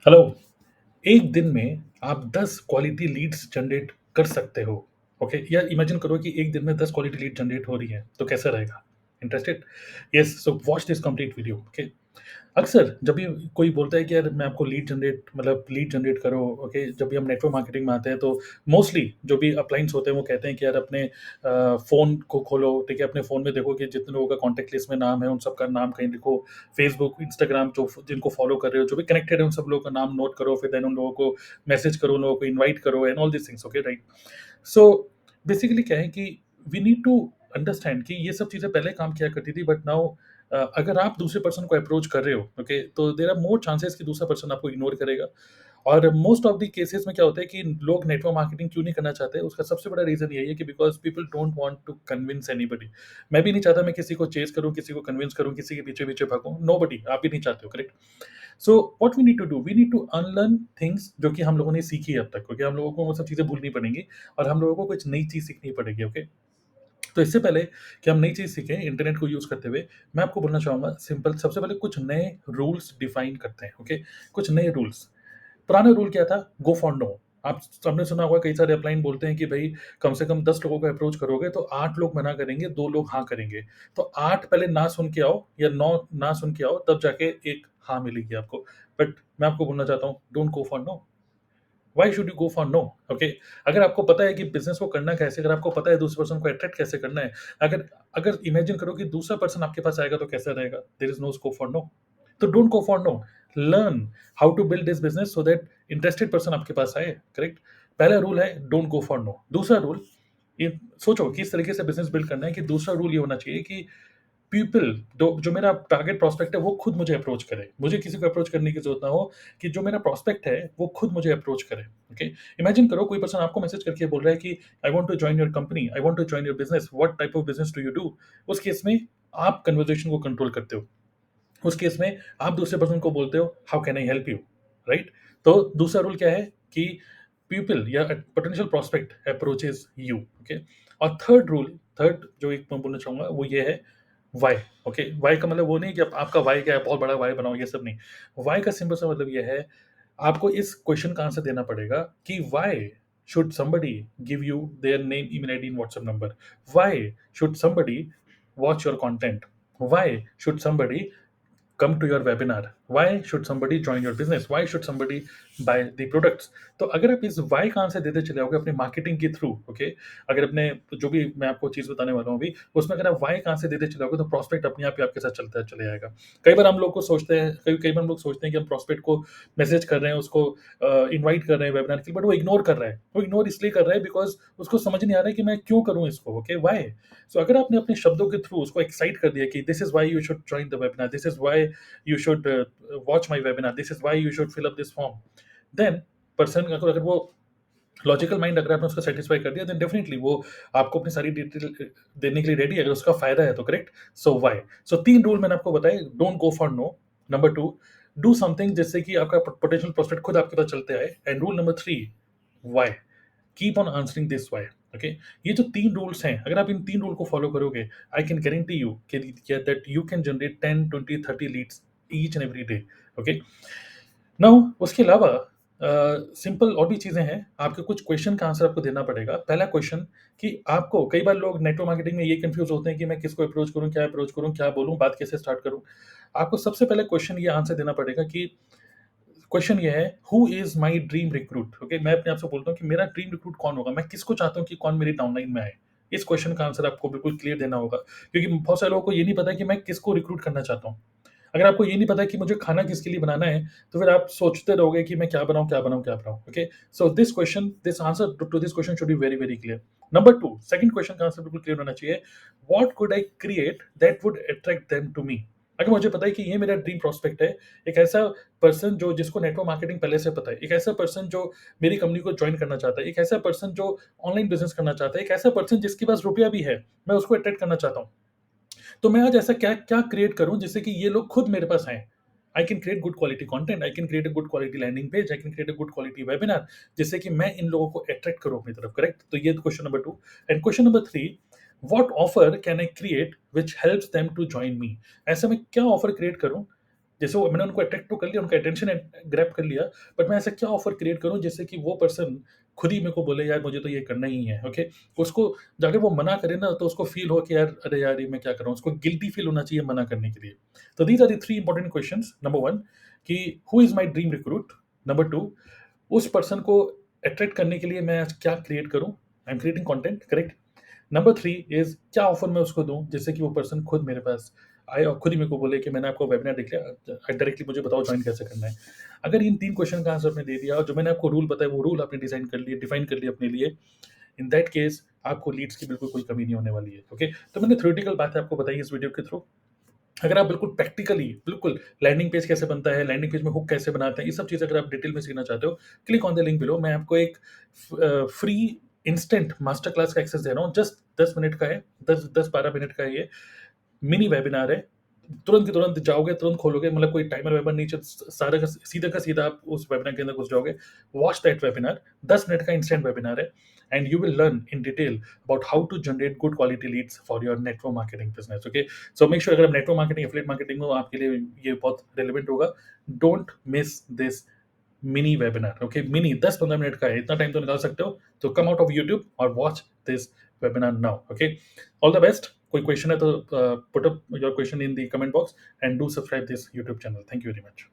Hello. एक दिन में आप 10 क्वालिटी लीड्स जनरेट कर सकते हो। ओके, या इमेजिन करो कि एक दिन में 10 क्वालिटी लीड जनरेट हो रही है, तो कैसा रहेगा? Interested? Yes, so watch this complete video. Okay, अक्सर जब भी कोई बोलता है कि यार मैं आपको लीड जनरेट करो। ओके, जब भी हम नेटवर्क मार्केटिंग में आते हैं तो मोस्टली जो भी अपलाइंस होते हैं वो कहते हैं कि यार अपने फ़ोन को खोलो, ठीक है? अपने फ़ोन में देखो कि जितने लोगों का कॉन्टैक्ट लिस्ट में नाम है, उन सबका नाम कहीं लिखो। फेसबुक, इंस्टाग्राम जो जिनको फॉलो कर रहे हो, जो भी कनेक्टेड है, उन सब लोगों का नाम नोट करो, फिर देन उन लोगों को मैसेज करो, उन लोगों को इनवाइट करो and all these things. Okay, right? So basically क्या है कि वी नीड टू अंडरस्टैंड कि ये सब चीज़ें पहले काम किया करती थी, बट नाउ अगर आप दूसरे पर्सन को अप्रोच कर रहे हो, ओके, तो देयर आर मोर चांसेस कि दूसरा पर्सन आपको इग्नोर करेगा। और मोस्ट ऑफ द केसेस में क्या होता है कि लोग नेटवर्क मार्केटिंग क्यों नहीं करना चाहते, उसका सबसे बड़ा रीज़न यही है कि because people don't want to convince anybody. मैं भी नहीं चाहता मैं किसी को चेज़ करूँ, किसी को कन्विंस करूँ, किसी के पीछे-पीछे भागूँ, नोबडी, आप भी नहीं चाहते हो, correct? So what we need to do, we need to unlearn things जो कि हम लोगों ने सीखी है अब तक, क्योंकि हम लोगों को वो सब चीज़ें भूलनी पड़ेंगी और हम लोगों को कुछ नई चीज़ सीखनी पड़ेगी। ओके, तो इससे पहले कि हम नई चीज़ सीखें इंटरनेट को यूज़ करते हुए, मैं आपको बोलना चाहूँगा सिंपल, सबसे पहले कुछ नए रूल्स डिफाइन करते हैं। ओके, कुछ नए रूल्स। पुराना रूल क्या था? Go for no. आप सबने सुना होगा, कई सारे अपलाइन बोलते हैं कि भई कम से कम 10 लोगों को अप्रोच करोगे तो 8 लोग मना करेंगे, 2 लोग हाँ करेंगे। तो 8 पहले ना सुन के आओ या 9 ना सुन के आओ, तब जाके एक हाँ मिलेगी आपको। बट मैं आपको बोलना चाहता हूँ, don't go for no. Why should you go for no? Okay, अगर आपको पता है कि बिज़नेस को करना कैसे, अगर आपको पता है दूसरे पर्सन को अट्रैक्ट कैसे करना है, अगर अगर इमेजिन करो कि दूसरा पर्सन आपके पास आएगा तो कैसा रहेगा? There is no scope for no. तो don't go for no. Learn how to build this business so that interested person आपके पास आए, करेक्ट? पहला रूल है डोंट गो फॉर नो। दूसरा रूल, ये सोचो किस तरीके से बिज़नेस बिल्ड करना है कि दूसरा रूल ये होना चाहिए कि पीपल दो जो मेरा टारगेट प्रोस्पेक्ट है वो खुद मुझे अप्रोच करे। मुझे किसी को अप्रोच करने की ज़रूरत ना हो, कि जो मेरा प्रोस्पेक्ट है वो खुद मुझे अप्रोच करे। ओके? इमेजिन करो कोई पर्सन आपको मैसेज करके बोल रहा है कि I want to join your company, I want to join your business, what type of business do you do? उस केस में आप कन्वर्सेशन को कंट्रोल करते हो। उस केस में आप दूसरे पर्सन को बोलते हो, how can I help you? Right? तो दूसरा रूल क्या है कि पीपल या potential prospect approaches you. Okay? और थर्ड जो एक मैं बोलना चाहूँगा वो ये है, व्हाई। ओके, व्हाई का मतलब वो नहीं कि आपका व्हाई क्या है, बहुत बड़ा व्हाई बनाओ, ये सब नहीं। व्हाई का सिंपल सा मतलब ये है, आपको इस क्वेश्चन का आंसर देना पड़ेगा कि why should somebody give you their name, email ID and WhatsApp number? Why should somebody watch your content? Why should somebody come to your webinar? Why should somebody join your business? Why should somebody buy the products? तो अगर आप इस why का answer देते चले जाओगे अपनी marketing के थ्रू, ओके, अगर अपने जो भी मैं आपको चीज़ बताने वाला हूँ अभी, उसमें अगर आप why का आंसर देते चले जाओगे तो प्रॉस्पेक्ट अपने आप ही आपके साथ चलता चले जाएगा। कई बार हम लोग को सोचते हैं, कई कई बार हम लोग सोचते हैं कि हम प्रॉस्पेक्ट को मैसेज कर रहे हैं, उसको इनवाइट कर रहे हैं वेबिनार के लिए, बट वो इग्नोर कर रहा है। वो इग्नोर इसलिए कर रहा है बिकॉज़ उसको समझ नहीं आ रहा है कि मैं क्यों करूँ इसको? Okay, why? सो अगर आपने अपने शब्दों के थ्रू उसको एक्साइट कर दिया कि this is why you should join the webinar, this is why you should watch my webinar, this is why you should fill up this form, then person अगर अगर वो लॉजिकल माइंड अगर आपने उसको सेटिस्फाई कर दिया, देन डेफिनेटली वो आपको अपनी सारी डिटेल देने के लिए रेडी है, अगर उसका फायदा है तो, correct? So why? So 3 rule मैंने आपको बताए। Don't go for no. Number 2, do something जिससे कि आपका पोटेंशियल प्रोस्पेक्ट खुद आपके पास चलते आए। And rule number 3, why? Keep on answering this why. Okay, ये जो 3 रूल्स हैं, अगर आप इन 3 रूल को फॉलो करोगे, आई कैन गारंटी यू कि that you can generate 10, 20, 30 leads each and every day. Okay, now उसके अलावा सिंपल और भी चीज़ें हैं, आपके कुछ क्वेश्चन का आंसर आपको देना पड़ेगा। पहला क्वेश्चन कि आपको, कई बार लोग नेटवर्क मार्केटिंग में ये कन्फ्यूज़ होते हैं कि मैं किसको अप्रोच करूँ, क्या बोलूँ, बात कैसे स्टार्ट करूँ? आपको सबसे पहले क्वेश्चन ये आंसर देना पड़ेगा कि क्वेश्चन ये है, हू is my dream recruit? Okay, मैं अपने आप से बोलता हूँ कि मेरा ड्रीम रिक्रूट कौन होगा? मैं किसको चाहता हूँ कि कौन मेरी डाउनलाइन में आए? इस क्वेश्चन का आंसर आपको बिल्कुल क्लियर देना होगा, क्योंकि बहुत सारे लोगों को ये नहीं पता कि मैं किसको रिक्रूट करना चाहता हूँ। अगर आपको ये नहीं पता कि मुझे खाना किसके लिए बनाना है, तो फिर आप सोचते रहोगे कि मैं क्या बनाऊँ, क्या बनाऊँ, क्या बनाऊँ? Okay, so this answer to this question should be very, very clear. Number 2, second question का आंसर बिल्कुल क्लियर होना चाहिए, what could I create that would attract them to me? अगर मुझे पता है कि ये मेरा ड्रीम प्रोस्पेक्ट है, एक ऐसा पर्सन जो जिसको नेटवर्क मार्केटिंग पहले से पता है, एक ऐसा पर्सन जो मेरी कंपनी को जॉइन करना चाहता है, एक ऐसा पर्सन जो ऑनलाइन बिज़नेस करना चाहता है, एक ऐसा पर्सन जिसके पास रुपया भी है, मैं उसको अट्रैक्ट करना चाहता हूँ। तो मैं आज ऐसा क्या क्या क्रिएट करूँ जिससे कि ये लोग खुद मेरे पास आएँ? I can create good quality content, I can create a good quality landing page, I can create a good quality webinar, जिससे कि मैं इन लोगों को अट्रैक्ट करूँ अपनी तरफ, करेक्ट? तो ये question number 2। And question number 3, what offer can I create which helps them to join me? ऐसा मैं क्या ऑफर क्रिएट करूँ, जैसे वो मैंने उनको अट्रैक्ट तो कर लिया, उनका अटेंशन ग्रैब कर लिया, बट मैं ऐसा क्या ऑफर क्रिएट करूँ जिससे कि वो पर्सन खुद ही मेरे को बोले यार मुझे तो ये करना ही है, ओके? उसको जाके वो मना करे ना तो उसको फ़ील हो कि यार अरे यार ये मैं क्या कर रहा हूँ? उसको गिल्टी फ़ील होना चाहिए मना करने के लिए। तो these are the 3 important questions. Number 1 कि who is my dream recruit? Number 2 उस पर्सन को अट्रैक्ट करने के लिए मैं आज क्या क्रिएट करूँ? I am creating content, correct? Number 3 is क्या ऑफ़र मैं उसको दूँ, जिससे कि वो पर्सन खुद मेरे पास आए और खुद ही मेरे को बोले कि मैंने आपका वेबिनार देख लिया, डायरेक्टली मुझे बताओ जॉइन कैसे करना है। अगर इन 3 क्वेश्चन का आंसर आपने दे दिया और जो मैंने आपको रूल बताया, वो रूल आपने डिफाइन कर लिए अपने लिए, इन दैट केस आपको लीड्स की बिल्कुल कोई कमी नहीं होने वाली है, ओके? तो मैंने थ्योरेटिकल बातें आपको बताई इस वीडियो के थ्रू। अगर आप बिल्कुल प्रैक्टिकली, बिल्कुल लैंडिंग पेज कैसे बनता है, लैंडिंग पेज में हुक कैसे बनाते हैं, ये सब चीज़ें अगर आप डिटेल में सीखना चाहते हो, click on the link below. मैं आपको एक फ्री इंस्टेंट मास्टर क्लास का एक्सेस दे रहा हूँ। जस्ट 10 मिनट का है, 10-12 मिनट का है ये। मिनी वेबिनार है। तुरंत के तुरंत जाओगे, तुरंत खोलोगे, मतलब कोई टाइमर वाइमर नहीं, सारा का सीधा का सीधा आप उस वेबिनार के अंदर घुस जाओगे। वॉच दैट वेबिनार, 10 मिनट का इंस्टेंट वेबिनार है and you will learn in detail about how to generate good quality leads for your network marketing business, okay? So make sure अगर आप नेटवर्क मार्केटिंग, एफिलिएट मार्केटिंग हो, आपके लिए ये बहुत relevant होगा। Don't miss this mini webinar, okay? Mini 10-15 minute का है, इतना टाइम तो निकाल सकते हो। तो कम आउट ऑफ यूट्यूब और watch this webinar now, okay? All the best. कोई क्वेश्चन है तो put up your question in the comment box and do subscribe this YouTube channel. Thank you very much.